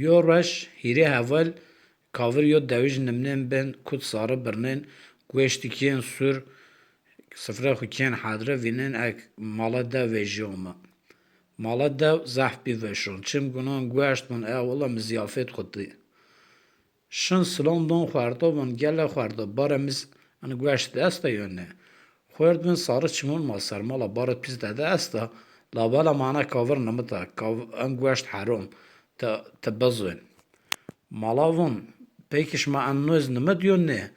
یورش هیره هول کاور یو دویج نمنین بین کود ساره برنین گوشتی کین سور سفره خو کین حادره وینین اک مالا دا ویجیوما مالا دا زحف بی وشون چیم گنان گوشت من اولا مزیافت خودی شن سلام دون خورده من گله خورده باره میز ان گوشت دسته یونه خورد من ساره چمون ماسر مالا باره پیز داده استا لابالا مانا کاور نمتا ان گوشت حرام تا بزوین مالاون پیکش ما انوز نمد یونه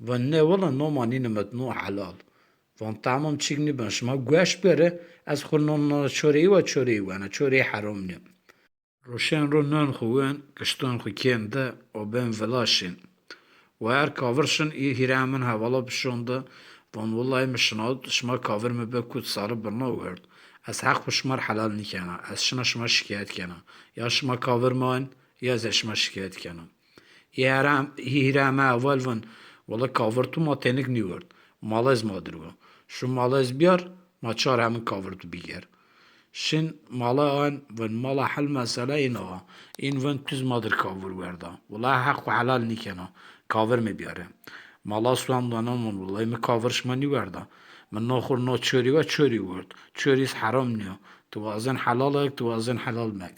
و نه ولا نو مانی نمد نو حلال وان tamam چیگنی بن شما گوشت بره از خونون چوری و چوری و انا چوری حرام نیم روشن رو نان خوین کشتون خو کنده و بین ولاشین و هر کاورشن ای هیرامن حوالا بشونده وان والله مشناد شما کاور مبه کود ساره برنا ورد از حق شمار حلال نیکنه از شما شکایت کنه یا شما کاور مان یا از شما شکایت کنه هیرامه اول ون والله کاور تو ما تنک نیورد مالز مادرو شو مالز بیار ما چار همین کاور تو بیگر شن مالا آن ون مالا حل مسئله اینا این ون تز مادر کاور ورده والله حق و حلال نیکنه کاور می بیاره مالا سوام دانمون والله می کاورش منی ورده من ناخور نا چوری و چوری ورد چوریس حرام نیو تو وازن حلال تو وازن حلال مک